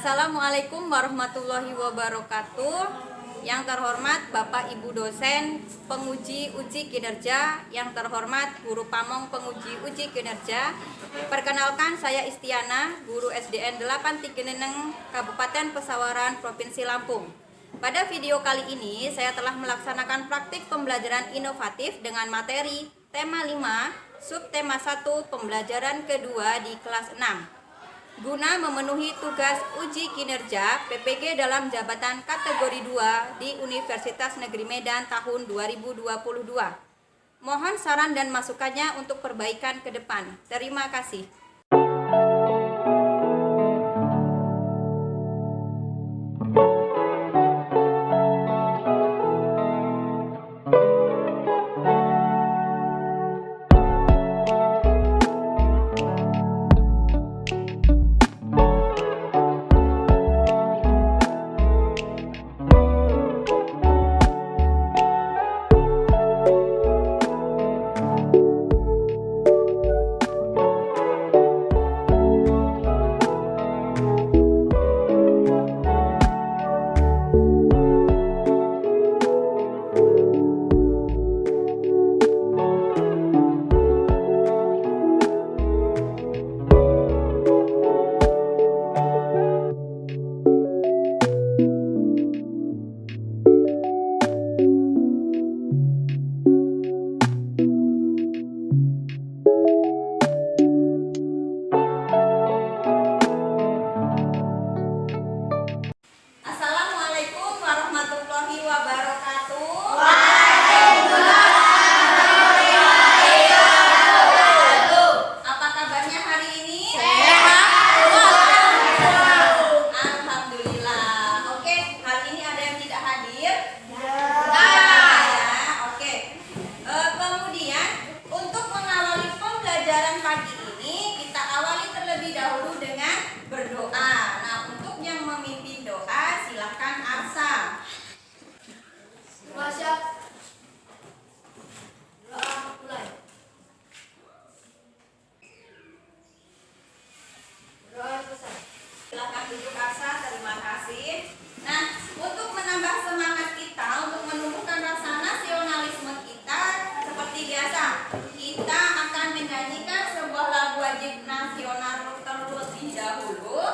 Assalamualaikum warahmatullahi wabarakatuh. Yang terhormat Bapak Ibu dosen penguji uji kinerja, yang terhormat Guru Pamong penguji uji kinerja. Perkenalkan, saya Istiana, guru SDN 836 Kabupaten Pesawaran, Provinsi Lampung. Pada video kali ini saya telah melaksanakan praktik pembelajaran inovatif dengan materi tema 5, subtema 1 pembelajaran kedua di kelas 6. Guna memenuhi tugas uji kinerja PPG dalam jabatan kategori 2 di Universitas Negeri Medan tahun 2022. Mohon saran dan masukannya untuk perbaikan ke depan. Terima kasih. Silakan duduk Arsa, terima kasih. Nah, untuk menambah semangat kita, untuk menumbuhkan rasa nasionalisme kita, seperti biasa, kita akan menyanyikan sebuah lagu wajib nasional terlebih dahulu.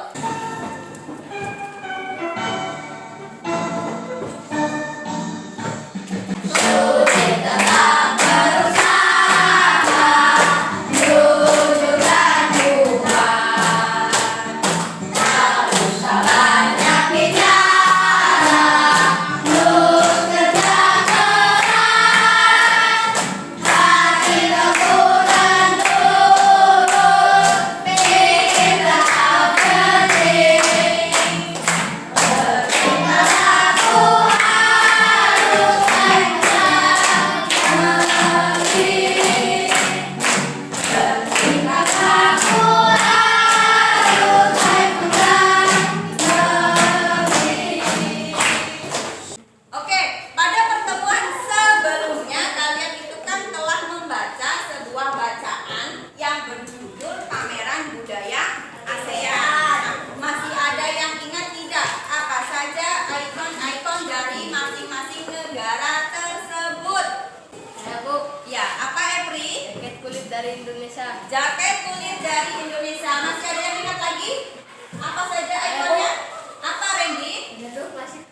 Dari Indonesia. Jaket kulit dari Indonesia. Masih ada yang ingat lagi? Apa saja ikonnya? Apa, Randy? Penyeduh klasik.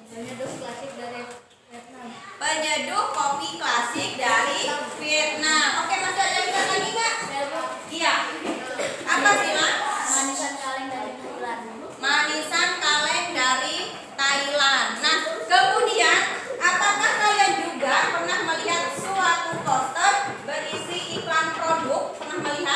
Penyeduh klasik dari Vietnam. Penyeduh kopi klasik dari Vietnam. Oke, masih ada yang ingat lagi nggak? Iya. Apa sih, Mas? Manisan kaleng dari Thailand. Manisan kaleng dari Thailand. Nah, kemudian apakah kalian juga pernah melihat suatu poster berisi iklan produk? Pernah melihat?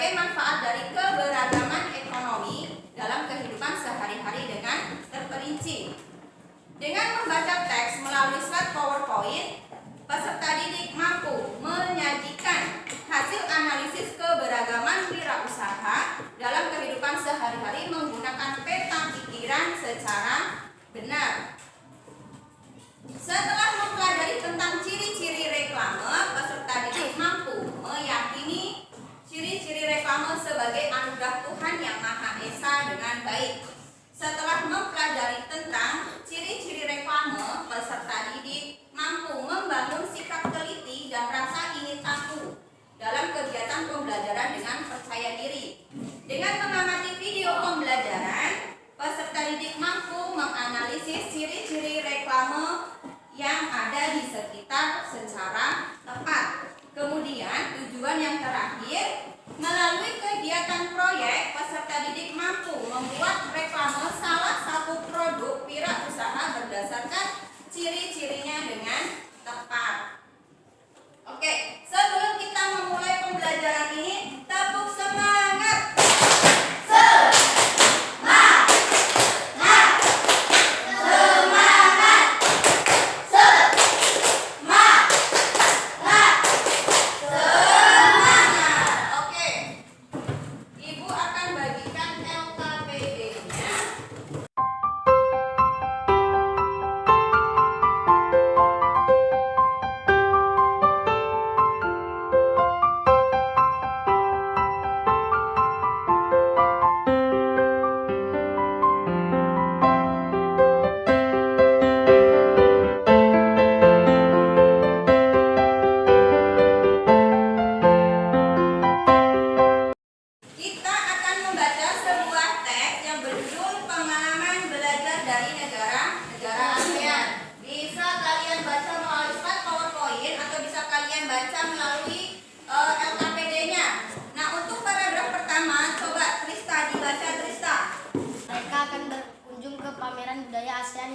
sebagai manfaat dari keberagaman ekonomi dalam kehidupan sehari-hari dengan terperinci. Dengan membaca teks melalui slide PowerPoint, peserta didik mampu menyajikan hasil analisis keberagaman wirausaha dalam kehidupan sehari-hari menggunakan peta pikiran secara benar. Setelah mempelajari tentang ciri-ciri reklame, peserta didik mampu meyakini ciri-ciri reklame sebagai anugerah Tuhan Yang Maha Esa dengan baik. Setelah mempelajari tentang ciri-ciri reklame, peserta didik mampu membangun sikap teliti dan rasa ingin tahu dalam kegiatan pembelajaran dengan percaya diri. Dengan mengamati video pembelajaran, peserta didik mampu menganalisis ciri-ciri reklame yang ada di sekitar secara tepat. Kemudian tujuan yang terakhir, melalui kegiatan proyek, peserta didik mampu membuat reklame salah satu produk wirausaha berdasarkan ciri-cirinya dengan tepat. Oke, sebelum kita memulai pembelajaran ini, tepuk semangat.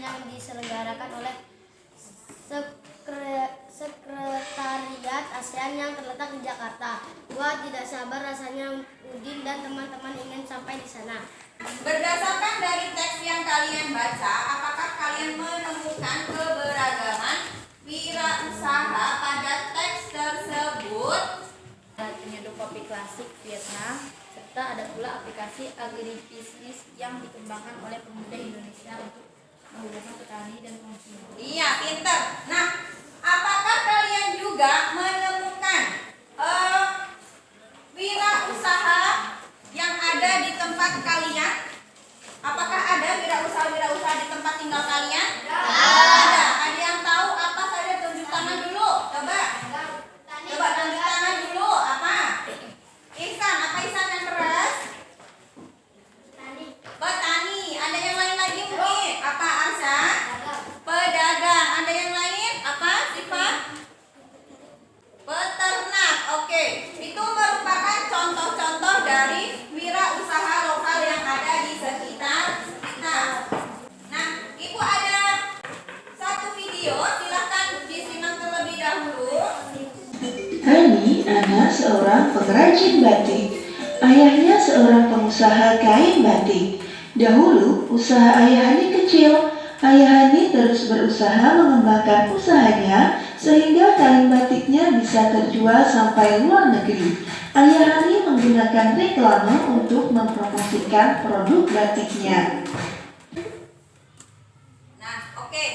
yang diselenggarakan oleh Sekretariat ASEAN yang terletak di Jakarta. Wah, tidak sabar rasanya Udin dan teman-teman ingin sampai di sana. Berdasarkan dari teks yang kalian baca, apakah kalian menemukan keberagaman wirausaha pada teks tersebut? Penyedot kopi klasik Vietnam, serta ada pula aplikasi agribisnis yang dikembangkan oleh pemuda Indonesia untuk menghubungkan petani dan konsumen. Iya, pinter. Nah, apakah kalian juga menemukan wirausaha yang ada di tempat kalian? Apakah ada wirausaha di tempat tinggal kalian? Ada. Ada yang tahu apa saja? Tunjuk tangan dulu. Coba tunjuk tangan dulu. Apa? Ihsan. Apa Ihsan yang keras? Petani. Ada yang lain lagi mungkin? Apa Arsa? Pedagang. Ada yang lain? Apa Sifat? Peternak. Oke. Itu merupakan contoh-contoh dari wirausaha lokal yang ada di sekitar kita. Nah, Ibu ada satu video, silahkan disimak terlebih dahulu. Hani anak seorang pengrajin batik. Ayahnya seorang pengusaha kain batik. Dahulu usaha ayah Hani kecil. Ayah Hani terus berusaha mengembangkan usahanya sehingga kain batiknya bisa terjual sampai luar negeri. Ayah Hani menggunakan reklame untuk mempromosikan produk batiknya. Nah, oke.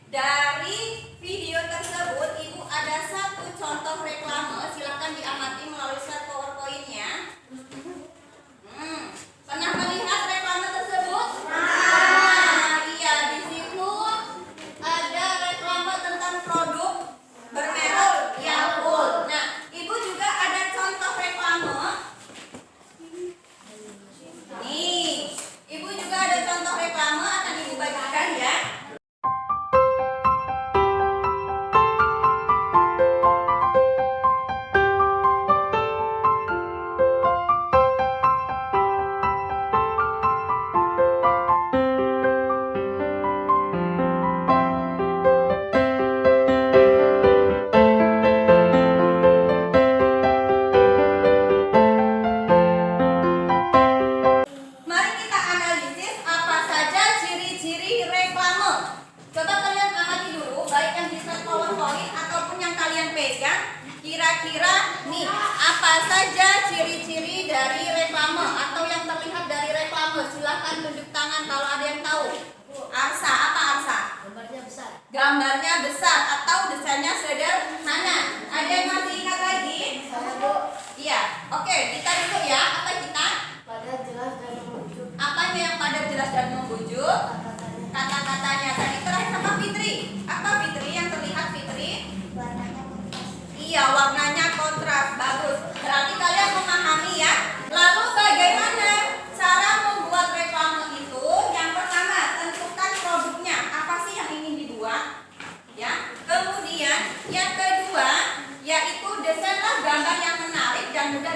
Dari video tersebut, Ibu ada satu contoh reklame. Silakan diamati melalui slide PowerPoint-nya. Pernah melihat reklame tersebut? Nah, iya, di situ ada reklame tentang produk bermerek Yakult. Nah, Ibu juga ada contoh reklame. Nih, Ibu juga ada contoh reklame, akan Ibu bagikan ya. silahkan tunjuk tangan kalau ada yang tahu. Arsa, apa Arsa? Gambarnya besar. Gambarnya besar atau desainnya sederhana. Ada yang masih ingat lagi? Iya. Oke, kita dulu ya. Apa kita? Padat, jelas dan membujuk. Apanya yang padat, jelas dan membujuk? Kata-katanya. Kata-katanya. Tadi terakhir sama Fitri. Apa Fitri yang terlihat Fitri? Warnanya kontras. Iya, warnanya kontras. Bagus. Berarti kalian memahami ya. Lalu bagaimana cara membuat reklame itu? Yang pertama, tentukan produknya. Apa sih yang ingin dibuat? Ya. Kemudian yang kedua, yaitu desainlah gambar yang menarik dan mudah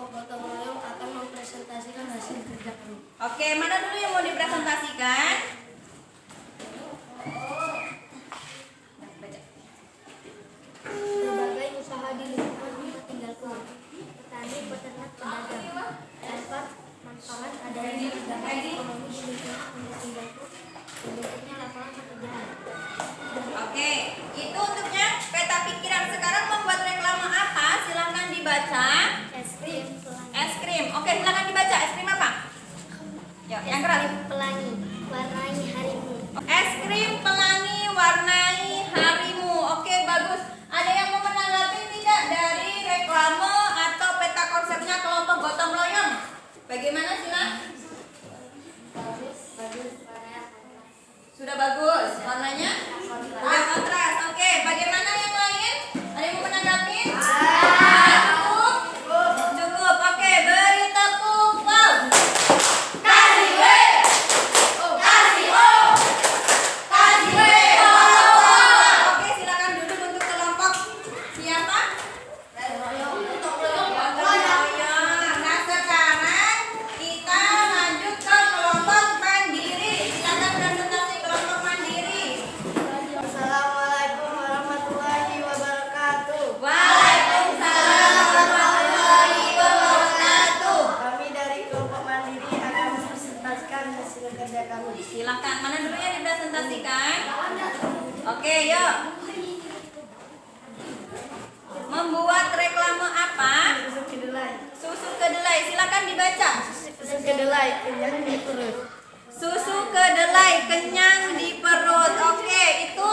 kelompok gotong royong akan mempresentasikan hasil kerja kami. Oke, mana dulu yang mau dipresentasikan? Baca. Berbagai usaha di lingkungan tempat tinggalku, petani, peternak, pedagang, dapat manfaat adanya kegiatan ekonomi di lingkungan tempat tinggalku, bentuknya lapangan pekerjaan. Oke, itu untuknya peta pikiran. Sekarang membuat reklame apa? Silahkan dibaca. Es krim Es krim. Oke, silahkan dibaca. Es krim apa? Yuk, yang keras. pelangi, warnai harimu. Es krim pelangi warnai harimu. Oke, bagus. Ada yang mau menanggapi tidak dari reklame atau peta konsepnya kelompok gotong royong? Bagaimana Sila? Bagus, warnanya. Sudah bagus. Warnanya? Sudah kontras. Oke, bagaimana yang lain? Ada yang mau menanggapi? Cukup? Cukup. Oke, beri tepuk. Wow. Kasih W. Kasih O. Kasih W. Oke, silakan duduk untuk kelompok siapa? Gotong royong. Nah, sekarang kita lanjut ke kelompok mandiri. Silakan presentasi kelompok mandiri. Assalamualaikum warahmatullahi wabarakatuh. Waalaikumsalam warahmatullahi wabarakatuh. Kami dari kelompok mandiri akan mempresentasikan hasil kerja kami. Silakan, mana dulu yang dipresentasikan? Oke, yuk. Membuat reklame apa? Susu kedelai. Susu kedelai. Silakan dibaca. Susu kedelai kenyang di perut. Susu kedelai kenyang di perut. Oke, itu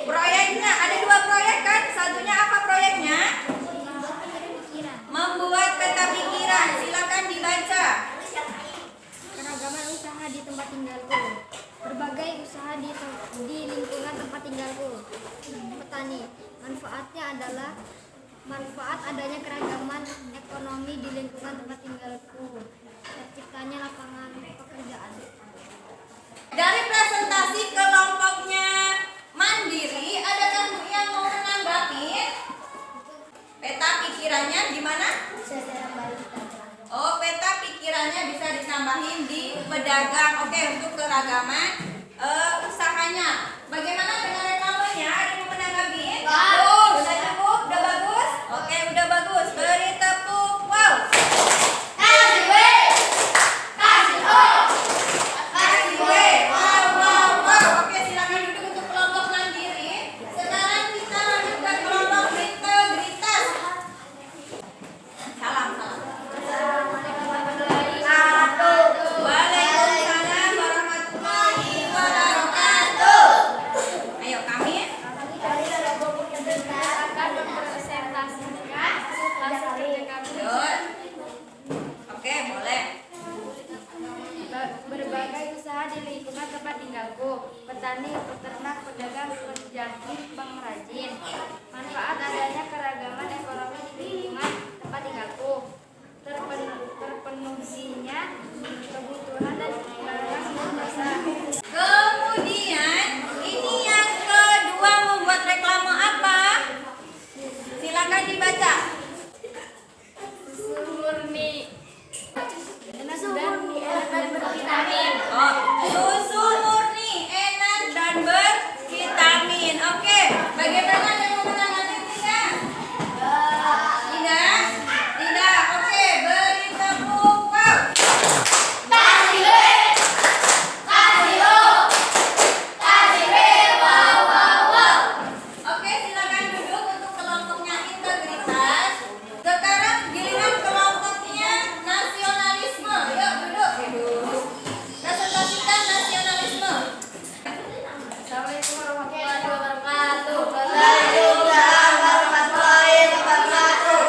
proyeknya. Ada 2 proyek kan? Satunya apa proyeknya? Membuat peta pikiran. Silakan dibaca. Keragaman usaha di tempat tinggalku. Berbagai usaha di lingkungan tempat tinggalku. Petani. Manfaat adanya keragaman ekonomi di lingkungan tempat tinggalku. Terciptanya lapangan pekerjaan. Dari presentasi kelompoknya mandiri, adakah Bu yang mau menanggapi? Peta pikirannya gimana? Oh, peta pikirannya bisa ditambahin di pedagang. Oke, untuk keragaman usahanya. Bagaimana dengan reklamenya? Ada yang mau menanggapi? Sudah cukup? Udah bagus? Oke, udah bagus. Beri tepuk. Wow. Kasih W. Kasih O. Kasih W. Wow, wow, wow. Oke, silakan duduk untuk kelompok mandiri. Sekarang kita lanjut ke kelompok integritas. Salam. Waalaikumsalam warahmatullahi wabarakatuh. Ayo kami. Yuk. Oke, boleh. Berbagai usaha di lingkungan tempat tinggalku, petani, peternak, pedagang, penjahit, pengrajin. Manfaat adanya keragaman ekonomi di lingkungan tempat tinggalku. Terpenuhinya kebutuhan dan barang biasa. Kemudian ini yang kedua, membuat reklame apa? Silakan dibaca. Susu murni enak dan bervitamin. Oh, susu murni enak dan bervitamin. Oke, bagaimana yang mau menanggapi tidak? Tidak? Tidak. Oke, beri tepuk. Wow. Kasih W. Kasih O. Kasih W. Wow, wow, wow. Oke, silakan duduk untuk kelompoknya integritas. Sekarang giliran kelompoknya nasionalisme. Yuk duduk. Presentasikan nasionalisme. Assalamualaikum warahmatullahi wabarakatuh. Waalaikumsalam warahmatullahi wabarakatuh.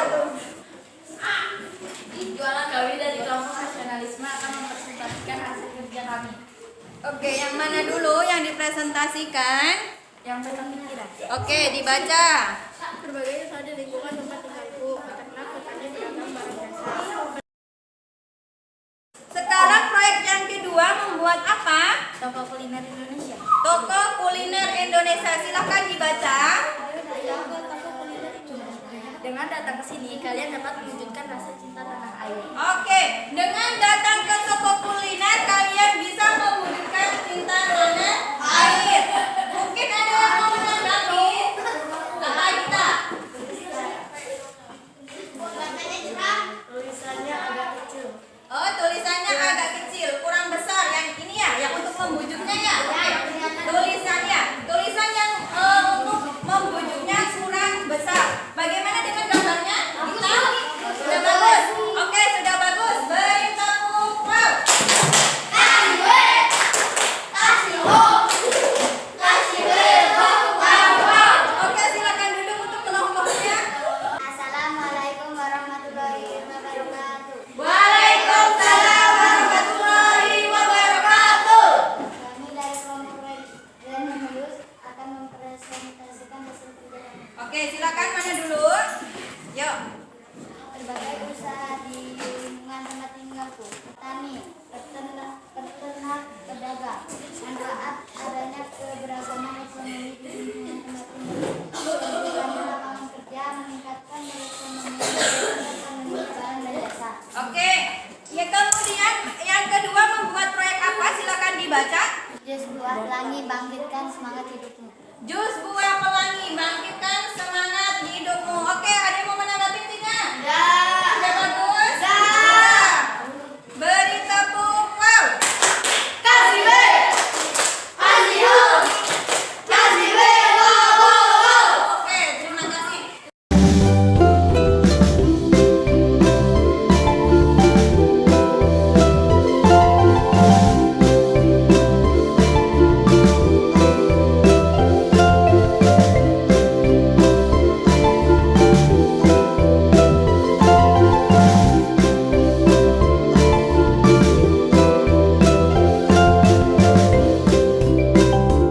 Jualan kami dari kelompok nasionalisme akan mempresentasikan hasil kerja kami. Oke, yang mana dulu yang dipresentasikan? Yang peta pikiran. Oke, dibaca. Berbagai usaha di lingkungan tempat tinggalku. Peternak, petani, pedagang, barang jasa. Sekarang proyek yang kedua membuat apa? Toko kuliner Indonesia. Toko kuliner Indonesia. Silahkan dibaca. Dengan datang ke sini, kalian dapat mewujudkan rasa Dengan datang ke toko kuliner, kalian bisa mewujudkan cinta tanah air. Mungkin ada yang mau menanggapi? Apa kita? Tulisannya agak kecil. Oh, tulisannya agak kecil, kurang besar. Yang ini ya, yang untuk membujuknya ya. Oke. Tulisan yang untuk membujuknya kurang besar. Bagaimana dengan gambarnya? Kita sudah bagus. Oke, sudah bagus. Beri tepuk wow. Oke, silakan duduk untuk kelompoknya. Assalamualaikum warahmatullahi wabarakatuh. Waalaikumsalam warahmatullahi wabarakatuh. Kami dari kelompok Renus akan mempresentasikan hasil kerja kami. Oke, silakan mana dulu? Yuk. Berbagai usaha di lingkungan tempat tinggalku, petani, peternak, pedagang, manfaat adanya keberagaman ekonomi di lingkungan tempat tinggal, memberikan lapangan kerja, meningkatkan perekonomian, pengembangan dan jasa. Oke. Ya, kemudian yang kedua membuat proyek apa? Silakan dibaca. Jus buah pelangi bangkitkan semangat hidupmu. Jus buah pelangi bangkitkan semangat hidupmu. Oke, ada yang mau menanggapi tidak? Sudah bagus? Sudah. Beri tepuk wow. Oke, terima kasih.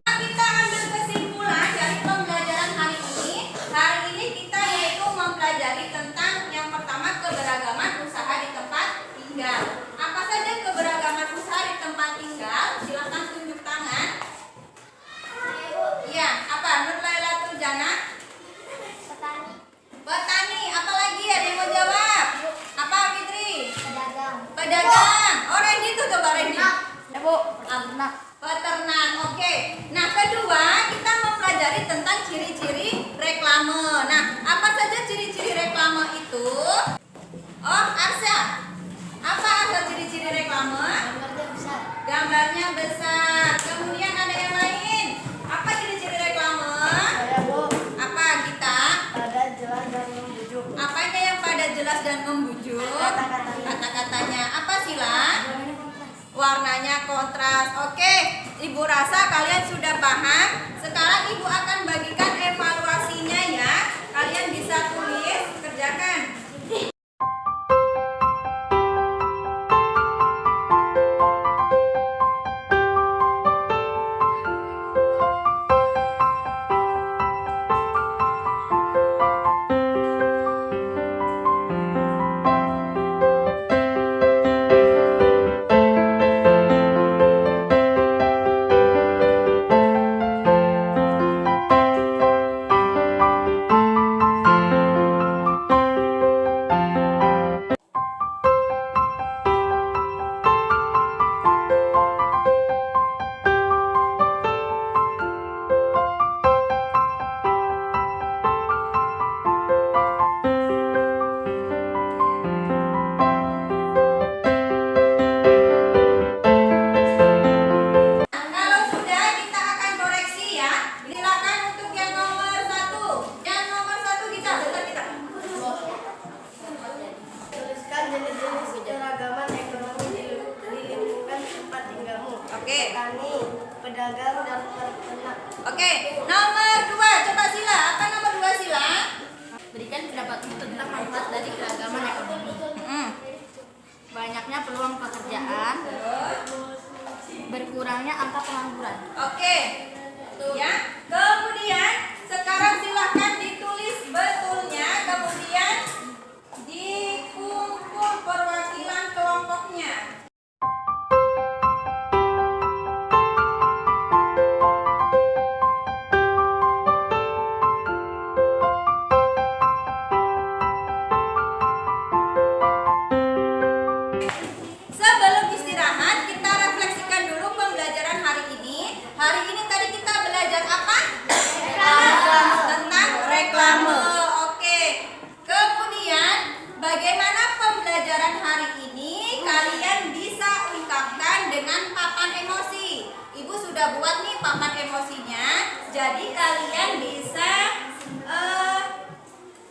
Kita ambil kesimpulan dari pembelajaran hari ini. Hari ini kita yaitu mempelajari tentang yang pertama keberagaman usaha di tempat tinggal. Apa saja keberagaman usaha di tempat tinggal? Silakan tunjuk tangan. Iya, apa? Nur Lailatul Jana? Petani, Petani. Apa lagi? Ada yang mau jawab? Apa, Fitri? pedagang, Pedagang. Oh, Randy tuh coba Randy. Bu, peternak. Peternak, oke. Nah, kedua kita mempelajari tentang ciri-ciri reklame. Nah, apa saja ciri-ciri reklame itu? Oh, Arsya. Apa Arsya ciri-ciri reklame? gambarnya besar, Gambarnya besar. Kemudian ada yang lain. Apa ciri-ciri reklame? Bu, Apa kita? pada jelas dan membujuk. Apanya yang pada jelas dan membujuk? Kata-katanya. Kata-katanya. Apa Sila? Warnanya kontras. Oke, Ibu rasa kalian sudah paham. Sekarang Ibu akan bagikan evaluasinya ya. Kalian bisa tulis, kerjakan. Kalau sudah kita akan koreksi ya. Silakan untuk yang nomor satu. Yang nomor satu kita, bentar kita. Tuliskan jenis-jenis keragaman ekonomi di lingkungan tempat tinggalmu. Oke. Petani, pedagang, dan peternak. Oke, nomor dua. Coba Sila. Apa nomor dua Sila? Berikan pendapatmu tentang manfaat dari keragaman ekonomi. Banyaknya peluang pekerjaan, berkurangnya angka pengangguran. Oke. Ya. Kemudian sekarang silahkan ditulis betulnya. Kemudian dikumpul perwakilan kelompoknya. buat nih papan emosinya. Jadi kalian bisa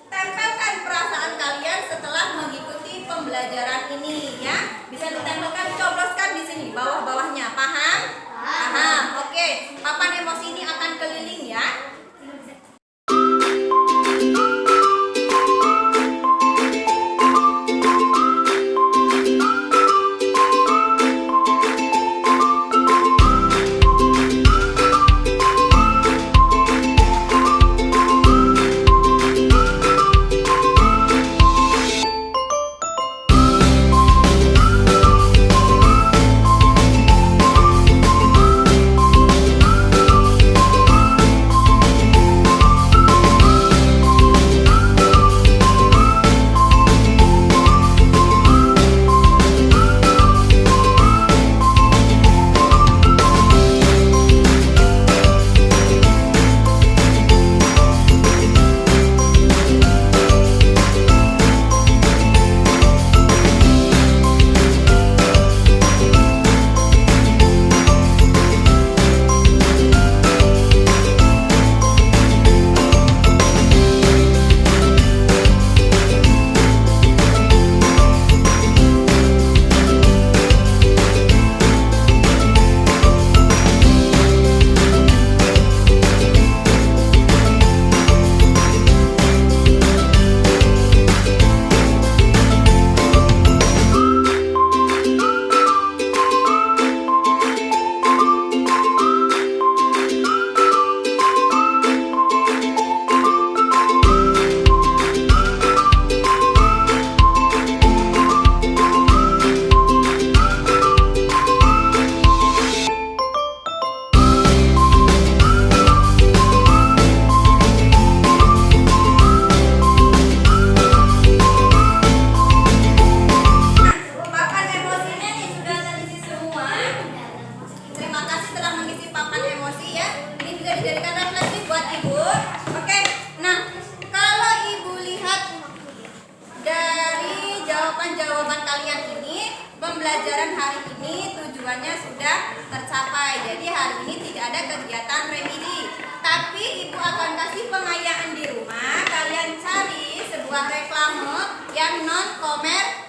tempelkan perasaan kalian setelah mengikuti pembelajaran ini ya. Bisa ditempelkan, cobloskan di sini bawah-bawahnya. Paham? Paham. Oke, papan emosi ini akan keliling ya. Pembelajaran hari ini tujuannya sudah tercapai. Jadi hari ini tidak ada kegiatan remedi. Tapi Ibu akan kasih pengayaan di rumah. Kalian cari sebuah reklame yang non komersial